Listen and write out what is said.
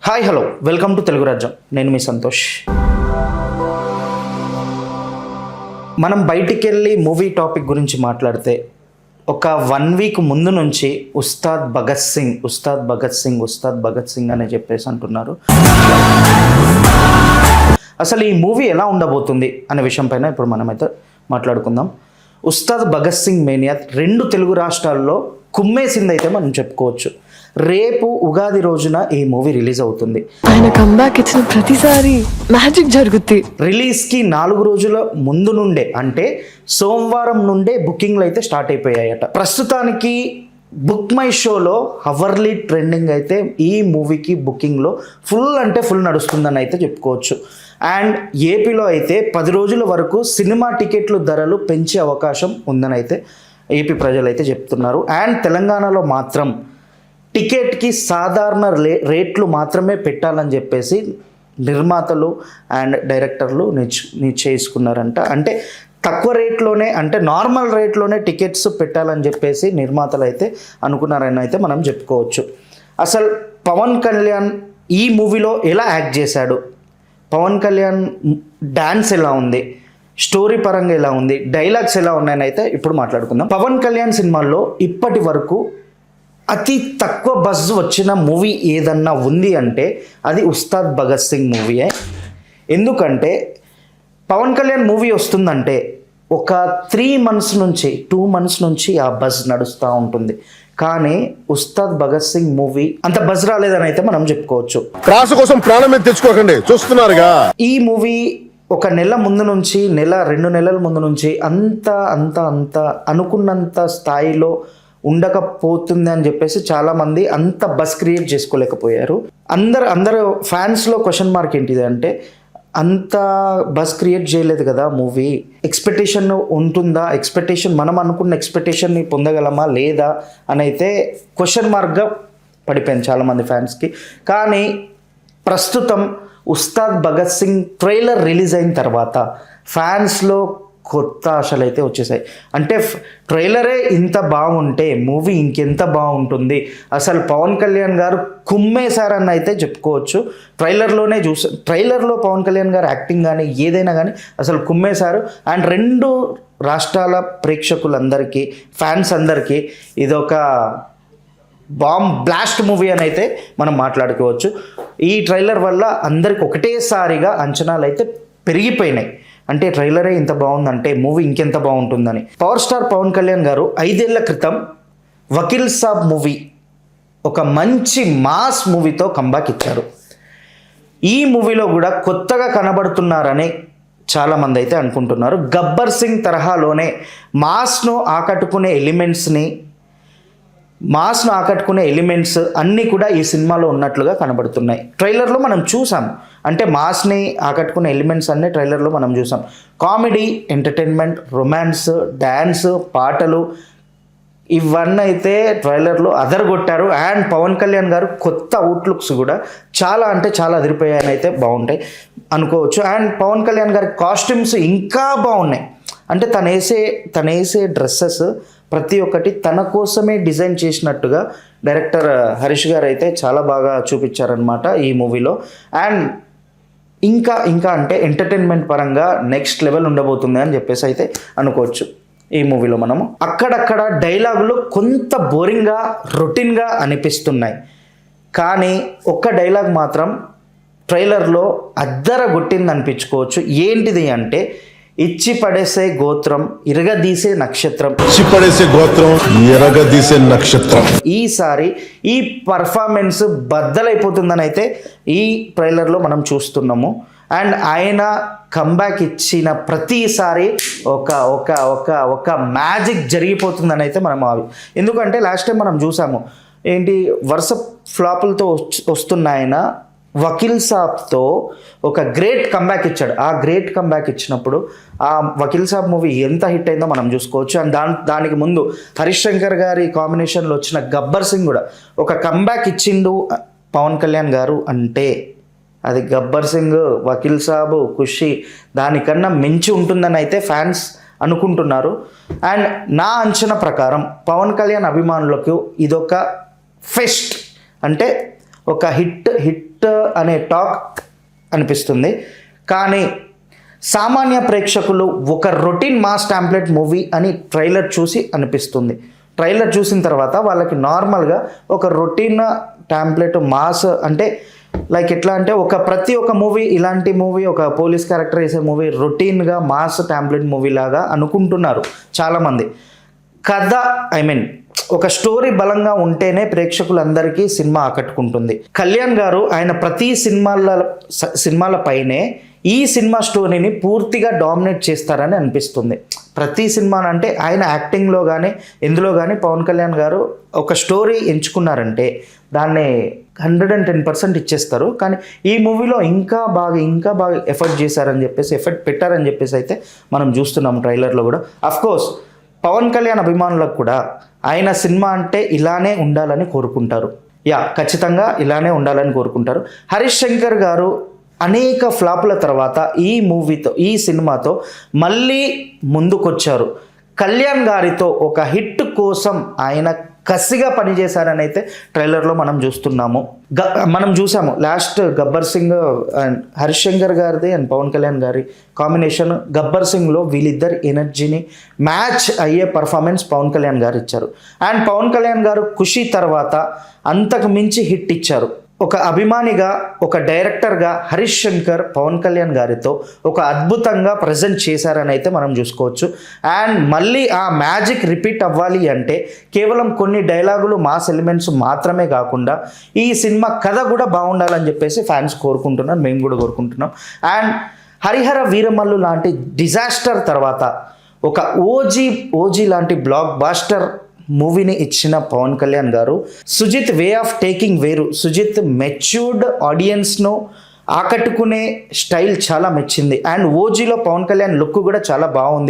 Hi hello welcome to Telugu రాజ్యం. నేను మీ సంతోష్. మనం బయటికి వెళ్ళి మూవీ టాపిక్ గురించి మాట్లాడితే ఒక 1 వీక్ ముందు నుంచి ఉస్తాద్ భగత్ సింగ్ అని చెప్పేసి అంటున్నారు. అసలు ఈ మూవీ ఎలా ఉండబోతుంది అనే విషయం పైన ఇప్పుడు మనమైతే మాట్లాడుకుందాం. ఉస్తాద్ భగత్ సింగ్ మేనియా 2 తెలుగు రాష్ట్రాల్లో కుమ్మేసిందైతే మనం చెప్పుకోవచ్చు. రేపు ఉగాది రోజున ఈ మూవీ రిలీజ్ అవుతుంది. ఆయన కంబ్యాక్ ఇచ్చిన ప్రతిసారి మ్యాజిక్ జరుగుద్ది. రిలీజ్కి 4 రోజుల ముందు నుండే, అంటే సోమవారం నుండే బుకింగ్లు అయితే స్టార్ట్ అయిపోయాయట. ప్రస్తుతానికి బుక్ మై షోలో అవర్లీ ట్రెండింగ్ అయితే ఈ మూవీకి బుకింగ్లో ఫుల్ నడుస్తుందని అయితే చెప్పుకోవచ్చు. అండ్ ఏపీలో అయితే 10 రోజుల వరకు సినిమా టికెట్లు ధరలు పెంచే అవకాశం ఉందని అయితే ఏపీ ప్రజలు అయితే చెప్తున్నారు. అండ్ తెలంగాణలో మాత్రం టికెట్కి సాధారణ రేట్లు మాత్రమే పెట్టాలని చెప్పేసి నిర్మాతలు అండ్ డైరెక్టర్లు నిశ్చయించుకున్నారంట. అంటే తక్కువ రేట్లోనే, అంటే నార్మల్ రేట్లోనే టికెట్స్ పెట్టాలని చెప్పేసి నిర్మాతలు అయితే అనుకున్నారని అయితే మనం చెప్పుకోవచ్చు. అసలు పవన్ కళ్యాణ్ ఈ మూవీలో ఎలా యాక్ట్ చేశాడు, పవన్ కళ్యాణ్ డాన్స్ ఎలా ఉంది, స్టోరీ పరంగా ఎలా ఉంది, డైలాగ్స్ ఎలా ఉన్నాయని అయితే ఇప్పుడు మాట్లాడుకుందాం. పవన్ కళ్యాణ్ సినిమాల్లో ఇప్పటి వరకు అతి తక్కువ బజ్ వచ్చిన మూవీ ఏదన్నా ఉంది అంటే అది ఉస్తాద్ భగత్ సింగ్ మూవీయే. ఎందుకంటే పవన్ కళ్యాణ్ మూవీ వస్తుందంటే ఒక 2 months నుంచి ఆ బజ్ నడుస్తూ ఉంటుంది. కానీ ఉస్తాద్ భగత్ సింగ్ మూవీ అంత బజ్ రాలేదని అయితే మనం చెప్పుకోవచ్చు. ప్రాస కోసం ప్రాణం మీద తెచ్చుకోకండి, చూస్తున్నారుగా. ఈ మూవీ ఒక నెల ముందు నుంచి, 2 నెలల ముందు నుంచి అంత అనుకున్నంత స్థాయిలో ఉండకపోతుంది అని చెప్పేసి చాలామంది అంత బస్ క్రియేట్ చేసుకోలేకపోయారు. అందరు ఫ్యాన్స్లో క్వశ్చన్ మార్క్ ఏంటిది అంటే, అంత బస్ క్రియేట్ చేయలేదు కదా మూవీ, ఎక్స్పెక్టేషన్ ఉంటుందా, మనం అనుకున్న ఎక్స్పెక్టేషన్ని పొందగలమా లేదా అని అయితే క్వశ్చన్ మార్క్గా పడిపోయింది చాలామంది ఫ్యాన్స్కి. కానీ ప్రస్తుతం ఉస్తాద్ భగత్ సింగ్ ట్రైలర్ రిలీజ్ అయిన తర్వాత ఫ్యాన్స్లో కొత్త ఆశలు అయితే వచ్చేసాయి. అంటే ట్రైలరే ఇంత బాగుంటే మూవీ ఇంకెంత బాగుంటుంది, అసలు పవన్ కళ్యాణ్ గారు కుమ్మేశారని అయితే చెప్పుకోవచ్చు. ట్రైలర్లో పవన్ కళ్యాణ్ గారు యాక్టింగ్ కానీ ఏదైనా కానీ అసలు కుమ్మేశారు. అండ్ 2 రాష్ట్రాల ప్రేక్షకులందరికీ, ఫ్యాన్స్ అందరికీ ఇదొక బ్లాస్ట్ మూవీ అని అయితే మనం మాట్లాడుకోవచ్చు. ఈ ట్రైలర్ వల్ల అందరికి ఒకటేసారిగా అంచనాలు అయితే పెరిగిపోయినాయి. అంటే ట్రైలరే ఇంత బాగుందంటే మూవీ ఇంకెంత బాగుంటుందని. పవర్ స్టార్ పవన్ కళ్యాణ్ గారు 5 ఏళ్ల క్రితం వకీల్ సాబ్ మూవీ ఒక మంచి మాస్ మూవీతో కంబ్యాక్ ఇచ్చారు. ఈ మూవీలో కూడా కొత్తగా కనబడుతున్నారని చాలామంది అయితే అనుకుంటున్నారు. గబ్బర్ సింగ్ తరహాలోనే మాస్ను ఆకట్టుకునే ఎలిమెంట్స్ అన్నీ కూడా ఈ సినిమాలో ఉన్నట్లుగా కనబడుతున్నాయి. ట్రైలర్లో మనం చూసాం, అంటే మాస్ని ఆకట్టుకునే ఎలిమెంట్స్ అన్నీ ట్రైలర్లో మనం చూసాం. కామెడీ, ఎంటర్టైన్మెంట్, రొమాన్స్, డ్యాన్స్, పాటలు ఇవన్నీ అయితే ట్రైలర్లో అదరగొట్టారు. అండ్ పవన్ కళ్యాణ్ గారు కొత్త అవుట్లుక్స్ కూడా చాలా అదిరిపోయాయని అయితే బాగుంటాయి అనుకోవచ్చు. అండ్ పవన్ కళ్యాణ్ గారి కాస్ట్యూమ్స్ ఇంకా బాగున్నాయి. అంటే తను వేసే డ్రెస్సెస్ ప్రతి ఒక్కటి తన కోసమే డిజైన్ చేసినట్టుగా డైరెక్టర్ హరీష్ గారు అయితే చాలా బాగా చూపించారనమాట ఈ మూవీలో. అండ్ ఇంకా అంటే ఎంటర్టైన్మెంట్ పరంగా నెక్స్ట్ లెవెల్ ఉండబోతుంది అని చెప్పేసి అయితే అనుకోవచ్చు. ఈ మూవీలో మనము అక్కడక్కడ డైలాగులు కొంత బోరింగ్గా, రొటీన్గా అనిపిస్తున్నాయి. కానీ ఒక్క డైలాగ్ మాత్రం ట్రైలర్లో అద్దరగొట్టింది అనిపించుకోవచ్చు. ఏంటిది అంటే, ఇచ్చి పడేసే గోత్రం ఇరగదీసే నక్షత్రం, ఈసారి ఈ పర్ఫార్మెన్స్ బద్దలైపోతుందని అయితే ఈ ట్రైలర్లో మనం చూస్తున్నాము. అండ్ ఆయన కంబ్యాక్ ఇచ్చిన ప్రతిసారి ఒక మ్యాజిక్ జరిగిపోతుందని అయితే మనం ఎందుకంటే లాస్ట్ టైం మనం చూసాము ఏంటి, వరుస ఫ్లాపులతో వస్తున్న ఆయన వకీల్ సాబ్తో ఒక గ్రేట్ కంబ్యాక్ ఇచ్చాడు. ఆ గ్రేట్ కంబ్యాక్ ఇచ్చినప్పుడు ఆ వకీల్ సాబ్ మూవీ ఎంత హిట్ అయిందో మనం చూసుకోవచ్చు. అండ్ దానికి ముందు హరీష్ శంకర్ గారి కాంబినేషన్లో వచ్చిన గబ్బర్ సింగ్ కూడా ఒక కంబ్యాక్ ఇచ్చిండు పవన్ కళ్యాణ్ గారు అంటే అది గబ్బర్ సింగ్, వకీల్ సాబ్, ఖుషి దానికన్నా మించి ఉంటుందని అయితే ఫ్యాన్స్ అనుకుంటున్నారు. అండ్ నా అంచనా ప్రకారం పవన్ కళ్యాణ్ అభిమానులకు ఇదొక ఫెస్ట్, అంటే ఒక హిట్ అనే టాక్ అనిపిస్తుంది. కానీ సామాన్య ప్రేక్షకులు ఒక రొటీన్ మాస్ టాంప్లెట్ మూవీ అని ట్రైలర్ చూసి అనిపిస్తుంది. ట్రైలర్ చూసిన తర్వాత వాళ్ళకి నార్మల్గా ఒక రొటీన్ టాంప్లెట్ మాస్ అంటే లైక్ ఎట్లా అంటే ప్రతి ఒక్క మూవీ ఇలాంటి మూవీ ఒక పోలీస్ క్యారెక్టర్ వేసే మూవీ రొటీన్గా మాస్ టాంప్లెట్ మూవీ లాగా అనుకుంటున్నారు చాలామంది. కథ ఒక స్టోరీ బలంగా ఉంటేనే ప్రేక్షకులందరికీ సినిమా ఆకట్టుకుంటుంది. కళ్యాణ్ గారు ఆయన ప్రతి సినిమాల పైనే ఈ సినిమా స్టోరీని పూర్తిగా డామినేట్ చేస్తారని అనిపిస్తుంది. ప్రతి సినిమా అంటే ఆయన యాక్టింగ్లో కానీ ఎందులో కానీ పవన్ కళ్యాణ్ గారు ఒక స్టోరీ ఎంచుకున్నారంటే దాన్ని 110% ఇచ్చేస్తారు. కానీ ఈ మూవీలో ఇంకా బాగా ఎఫర్ట్ చేశారని చెప్పేసి ఎఫర్ట్ పెట్టారని చెప్పేసి అయితే మనం చూస్తున్నాం ట్రైలర్లో కూడా. అఫ్కోర్స్ పవన్ కళ్యాణ్ అభిమానులకు కూడా ఆయన సినిమా అంటే ఇలానే ఉండాలని కోరుకుంటారు. ఖచ్చితంగా ఇలానే ఉండాలని కోరుకుంటారు. హరీష్ శంకర్ గారు అనేక ఫ్లాపుల తర్వాత ఈ సినిమాతో మళ్ళీ ముందుకొచ్చారు. కళ్యాణ్ గారితో ఒక హిట్ కోసం ఆయన కసిగా పనిచేశారని అయితే ట్రైలర్లో మనం చూస్తున్నాము. మనం చూసాము లాస్ట్ గబ్బర్ సింగ్ అండ్ హరీష్ శంకర్ గారిది అండ్ పవన్ కళ్యాణ్ గారి కాంబినేషన్ గబ్బర్ సింగ్లో వీళ్ళిద్దరి ఎనర్జీని మ్యాచ్ అయ్యే పర్ఫార్మెన్స్ పవన్ కళ్యాణ్ గారు ఇచ్చారు. అండ్ పవన్ కళ్యాణ్ గారు ఖుషి తర్వాత అంతకు మించి హిట్ ఇచ్చారు. ఒక అభిమానిగా ఒక డైరెక్టర్గా హరీష్ శంకర్ పవన్ కళ్యాణ్ గారితో ఒక అద్భుతంగా ప్రజెంట్ చేశారని అయితే మనం చూసుకోవచ్చు. అండ్ మళ్ళీ ఆ మ్యాజిక్ రిపీట్ అవ్వాలి అంటే కేవలం కొన్ని డైలాగులు మాస్ ఎలిమెంట్స్ మాత్రమే కాకుండా ఈ సినిమా కథ కూడా బాగుండాలని చెప్పేసి ఫ్యాన్స్ కోరుకుంటున్నారు, మేము కూడా కోరుకుంటున్నాం. అండ్ హరిహర వీరమల్లు లాంటి డిజాస్టర్ తర్వాత ఒక ఓజీ లాంటి బ్లాక్ బాస్టర్ మూవీని ఇచ్చిన పవన్ కళ్యాణ్ గారు సుజిత్ వే ఆఫ్ టేకింగ్ వేరు. సుజిత్ మెచ్యూర్డ్ ఆడియన్స్ను ఆకట్టుకునే స్టైల్ చాలా మెచ్చింది. అండ్ ఓజీలో పవన్ కళ్యాణ్ లుక్ కూడా చాలా బాగుంది.